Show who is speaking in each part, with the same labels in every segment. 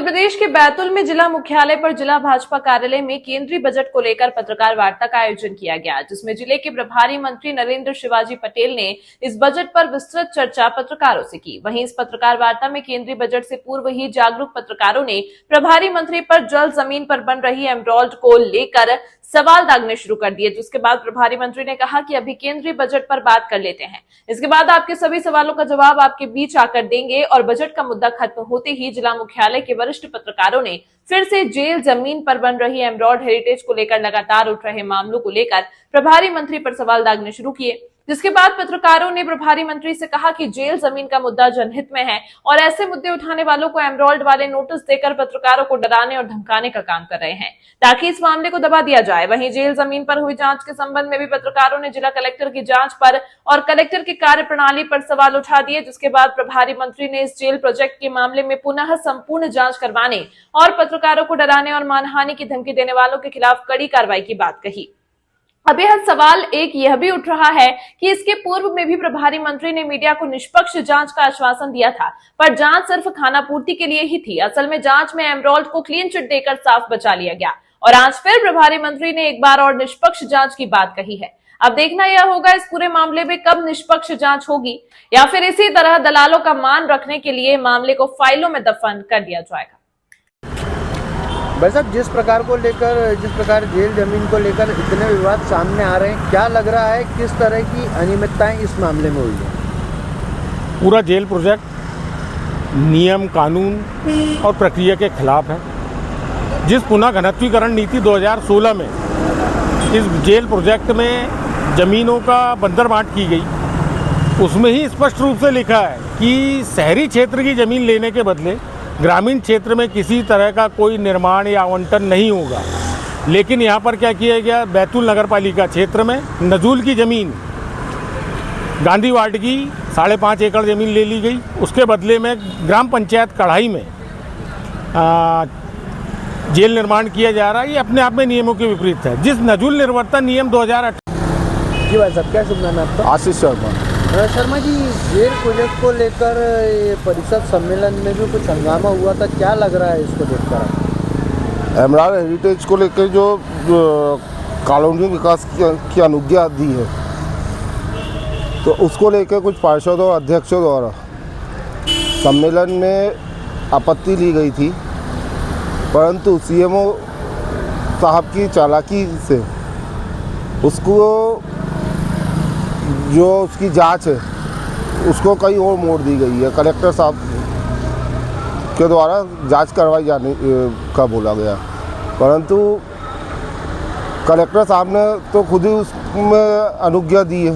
Speaker 1: मध्य प्रदेश के बैतूल में जिला मुख्यालय पर जिला भाजपा कार्यालय में केंद्रीय बजट को लेकर पत्रकार वार्ता का आयोजन किया गया, जिसमें जिले के प्रभारी मंत्री नरेंद्र शिवाजी पटेल ने इस बजट पर विस्तृत चर्चा पत्रकारों से की। वहीं इस पत्रकार वार्ता में केंद्रीय बजट से पूर्व ही जागरूक पत्रकारों ने प्रभारी मंत्री पर जल जमीन पर बन रही एमरॉल्ड को लेकर सवाल दागने शुरू कर दिए, जिसके बाद प्रभारी मंत्री ने कहा कि अभी केंद्रीय बजट पर बात कर लेते हैं, इसके बाद आपके सभी सवालों का जवाब आपके बीच आकर देंगे। और बजट का मुद्दा खत्म होते ही जिला मुख्यालय के वरिष्ठ पत्रकारों ने फिर से जेल जमीन पर बन रही एमरॉल्ड हेरिटेज को लेकर लगातार उठ रहे मामलों को लेकर प्रभारी मंत्री पर सवाल दागने शुरू किए, जिसके बाद पत्रकारों ने प्रभारी मंत्री से कहा कि जेल जमीन का मुद्दा जनहित में है और ऐसे मुद्दे उठाने वालों को एमरॉल्ड वाले नोटिस देकर पत्रकारों को डराने और धमकाने का काम कर रहे हैं ताकि इस मामले को दबा दिया जाए। वहीं जेल जमीन पर हुई जांच के संबंध में भी पत्रकारों ने जिला कलेक्टर की जांच पर और कलेक्टर की कार्यप्रणाली पर सवाल उठा दिए, जिसके बाद प्रभारी मंत्री ने इस जेल प्रोजेक्ट के मामले में पुनः संपूर्ण जांच करवाने और पत्रकारों को डराने और मानहानि की धमकी देने वालों के खिलाफ कड़ी कार्रवाई की बात कही। अब यह सवाल एक यह भी उठ रहा है कि इसके पूर्व में भी प्रभारी मंत्री ने मीडिया को निष्पक्ष जांच का आश्वासन दिया था, पर जांच सिर्फ खानापूर्ति के लिए ही थी। असल में जांच में एमरॉल्ड को क्लीन चिट देकर साफ बचा लिया गया और आज फिर प्रभारी मंत्री ने एक बार और निष्पक्ष जांच की बात कही है। अब देखना यह होगा इस पूरे मामले में कब निष्पक्ष जांच होगी या फिर इसी तरह दलालों का मान रखने के लिए मामले को फाइलों में दफन कर दिया जाएगा।
Speaker 2: भाई साहब, जिस प्रकार जेल जमीन को लेकर इतने विवाद सामने आ रहे हैं, क्या लग रहा है किस तरह की अनियमितताएं इस मामले में हुई है?
Speaker 3: पूरा जेल प्रोजेक्ट नियम, कानून और प्रक्रिया के खिलाफ है। जिस पुनः घनत्वीकरण नीति 2016 में इस जेल प्रोजेक्ट में ज़मीनों का बंदर बांट की गई, उसमें ही स्पष्ट रूप से लिखा है कि शहरी क्षेत्र की ज़मीन लेने के बदले ग्रामीण क्षेत्र में किसी तरह का कोई निर्माण या आवंटन नहीं होगा। लेकिन यहाँ पर क्या किया गया, बैतूल नगर पालिका क्षेत्र में नजूल की ज़मीन गांधी वार्ड की 5.5 एकड़ ज़मीन ले ली गई। उसके बदले में ग्राम पंचायत कढ़ाई में जेल निर्माण किया जा रहा है। ये अपने आप में नियमों के विपरीत है। जिस नजूल निर्वर्तन नियम 2018।
Speaker 2: जी भाई साहब, क्या शुभ नाम है आपका?
Speaker 3: आशीष शर्मा।
Speaker 2: शर्मा जी, जेल प्रोजेक्ट को लेकर परिषद सम्मेलन में भी कुछ हंगामा हुआ था, क्या लग रहा है इसको देखकर?
Speaker 4: एमरॉल्ड हेरिटेज को लेकर जो कॉलोनी विकास की अनुज्ञा दी है, तो उसको लेकर कुछ पार्षदों और अध्यक्षों द्वारा सम्मेलन में आपत्ति ली गई थी, परंतु सीएमओ साहब की चालाकी से उसको जो उसकी जांच है उसको कहीं और मोड़ दी गई है। कलेक्टर साहब के द्वारा जांच करवाई जाने का बोला गया, परंतु कलेक्टर साहब ने तो खुद ही उसमें अनुज्ञा दी है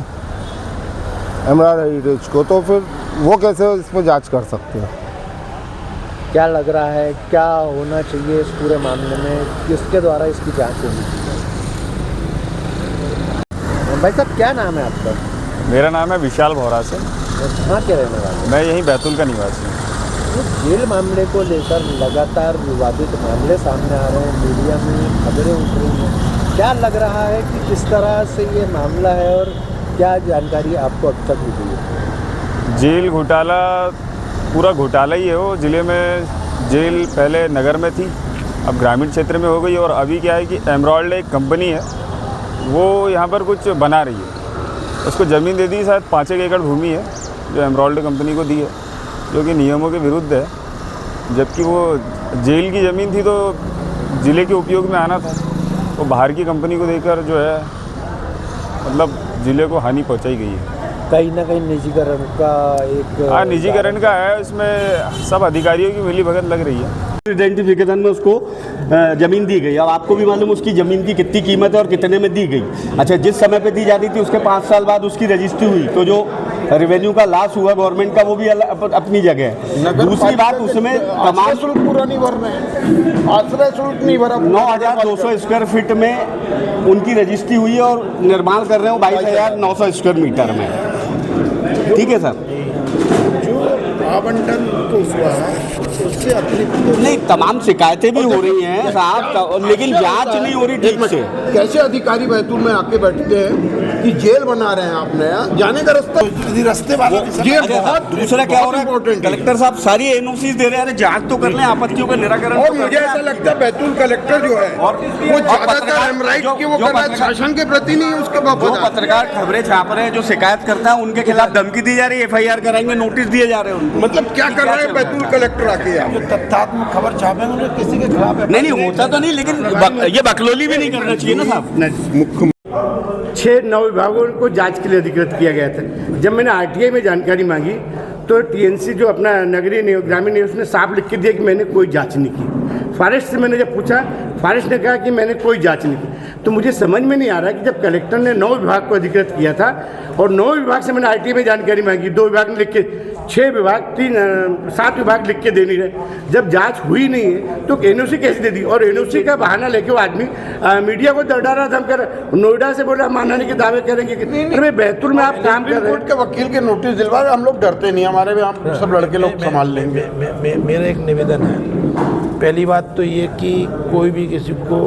Speaker 4: एमरॉल्ड हेरिटेज को, तो फिर वो कैसे इसमें जांच कर सकते हैं?
Speaker 2: क्या लग रहा है, क्या होना चाहिए इस पूरे मामले में, किसके द्वारा इसकी जांच होनी चाहिए? भाई साहब, क्या नाम है आपका?
Speaker 5: मेरा नाम है विशाल भौरा से।
Speaker 2: कहाँ के रहने वाले?
Speaker 5: मैं यहीं बैतूल का निवासी हूँ।
Speaker 2: जेल मामले को लेकर लगातार विवादित मामले सामने आ रहे हैं, मीडिया में खबरें उठ रही हैं, क्या लग रहा है कि किस तरह से ये मामला है और क्या जानकारी आपको अब तक मिली है?
Speaker 5: जेल घोटाला पूरा घोटाला ही है। वो ज़िले में जेल पहले नगर में थी, अब ग्रामीण क्षेत्र में हो गई। और अभी क्या है कि एमरॉल्ड एक कंपनी है, वो यहाँ पर कुछ बना रही है, उसको ज़मीन दे दी, शायद 5 एकड़ भूमि है जो एमरॉल्ड कंपनी को दी है, जो कि नियमों के विरुद्ध है। जबकि वो जेल की ज़मीन थी तो ज़िले के उपयोग में आना था, वो बाहर की कंपनी को देकर जो है मतलब ज़िले को हानि पहुंचाई गई है।
Speaker 2: कहीं ना कहीं निजीकरण का एक
Speaker 5: निजीकरण का है, इसमें सब अधिकारियों की मिलीभगत लग रही है।
Speaker 6: आइडेंटिफिकेशन में उसको ज़मीन दी गई। अब आपको भी मालूम उसकी ज़मीन की कितनी कीमत है और कितने में दी गई। अच्छा, जिस समय पे दी जाती थी उसके 5 साल बाद उसकी रजिस्ट्री हुई, तो जो रेवेन्यू का लॉस हुआ गवर्नमेंट का वो भी अपनी जगह है। दूसरी बात, उसमें तमाम
Speaker 4: शुल्क पूरा नहीं भरना है, आश्रय शुल्क नहीं भरा।
Speaker 6: 9,200 स्क्वायर फीट में उनकी रजिस्ट्री हुई है और निर्माण कर रहे हो 22,900 स्क्वायर मीटर में। ठीक है सर,
Speaker 4: जो आवंटन तो हुआ है
Speaker 2: उससे अतिरिक्त
Speaker 6: नहीं, तमाम शिकायतें भी हो रही हैं साहब, लेकिन जांच नहीं हो रही ठीक से।
Speaker 7: कैसे अधिकारी बैतूल में आके बैठते हैं कि जेल बना रहे हैं आप नया जाने का रास्ते वाला ये बहुत
Speaker 6: दूसरा क्या हो रहा है,
Speaker 7: इम्पोर्टेंट
Speaker 6: कलेक्टर साहब सारी एनओसी दे रहे हैं, जांच तो कर लें, आपत्तियों का निराकरण
Speaker 7: और
Speaker 6: तो कर
Speaker 7: मुझे
Speaker 6: लें।
Speaker 7: ऐसा लगता है बैतूल कलेक्टर जो है
Speaker 6: और
Speaker 7: वो ज्यादातर एमराइट की वो कर रहा है, शासन के प्रति नहीं उसके
Speaker 6: जो
Speaker 7: बाबत
Speaker 6: पत्रकार खबरें छाप रहे हैं, जो शिकायत करता है, उनके खिलाफ धमकी दी जा रही है, एफआईआर कराएंगे, नोटिस दिए जा रहे हैं उनको।
Speaker 7: मतलब क्या कर रहे हैं बैतूल कलेक्टर आके यहाँ?
Speaker 2: तथ्यात्मक खबर छापेंगे किसी के खिलाफ
Speaker 6: नहीं होता तो नहीं, लेकिन ये बकलोली भी नहीं करना चाहिए ना साहब।
Speaker 8: 6-9 विभागों को जांच के लिए अधिकृत किया गया था। जब मैंने आरटीआई में जानकारी मांगी तो टीएनसी जो अपना नगरीय नियोग ग्रामीण नियोग उसने साफ लिख के दिया कि मैंने कोई जांच नहीं की। फॉरेस्ट से मैंने जब पूछा, फॉरेस्ट ने कहा कि मैंने कोई जांच नहीं की। तो मुझे समझ में नहीं आ रहा कि जब कलेक्टर ने 9 विभाग को अधिकृत किया था और 9 विभाग से मैंने आरटीआई में जानकारी मांगी, 2 विभाग ने लिख के, 6 विभाग 7 विभाग लिख के दे नहीं रहे। जब जांच हुई नहीं है तो एनओसी कैसे दे दी? और एनओसी का बहाना लेके वो आदमी मीडिया को डरा धमकर नोएडा से बोला मानहानि के दावे करेंगे कि अरे बैतूल में आप काम कर रहे हैं।
Speaker 7: कोर्ट के वकील के नोटिस दिलवा रहे, हम लोग डरते नहीं, हमारे में हम सब लड़के लोग संभाल लेंगे।
Speaker 2: मेरा एक निवेदन है, पहली बात तो ये कि कोई भी किसी को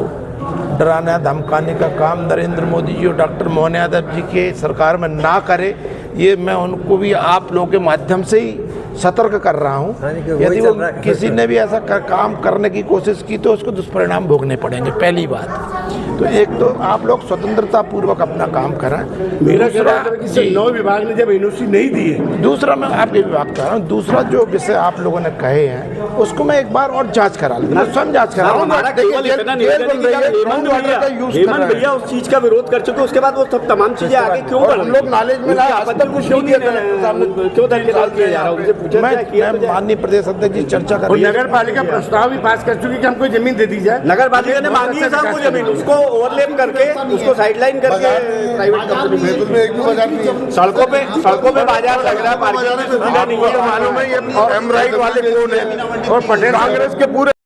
Speaker 2: डराना धमकाने का काम नरेंद्र मोदी जी और डॉक्टर मोहन यादव जी के सरकार में ना करे, ये मैं उनको भी आप लोगों के माध्यम से ही सतर्क कर रहा हूँ। यदि वो किसी ने भी ऐसा काम करने की कोशिश की तो उसको दुष्परिणाम भोगने पड़ेंगे। पहली बात तो एक तो आप लोग स्वतंत्रता पूर्वक अपना काम करें।
Speaker 8: मेरा कहना 9 विभाग ने जब एनओसी नहीं दी है,
Speaker 2: दूसरा मैं आपके विभाग कह रहा हूँ, दूसरा जो विषय आप लोगों ने कहे हैं उसको मैं एक बार और जांच करा लूँ, स्वयं जांच करा लूँ।
Speaker 6: हमारा केवल इतना निवेदन है कि हेमंत भैया उस चीज का विरोध कर चुके, उसके बाद वो सब तमाम चीजें आगे क्यों बढ़
Speaker 7: हम लोग नॉलेज में लाए, आज तक कुछ नहीं दिया
Speaker 6: क्यों दरकिनार किया जा रहा है? उनसे पूछा जाए, किया तो
Speaker 2: मैं
Speaker 6: जाए।
Speaker 2: माननीय प्रदेश अध्यक्ष जी चर्चा कर
Speaker 8: और नगर पालिका प्रस्ताव भी पास कर चुकी कि हमको जमीन दे दी जाए।
Speaker 6: नगर पालिका ने मांगी है साहब वो जमीन, उसको ओवरलैप करके, उसको साइडलाइन करके प्राइवेट कंपनी सड़कों पे बाजार लग रहा है, पार्किंग की सुविधा नहीं है।
Speaker 7: मालूम है ये एमराइट वाले कौन है? और पटेल कांग्रेस के पूरे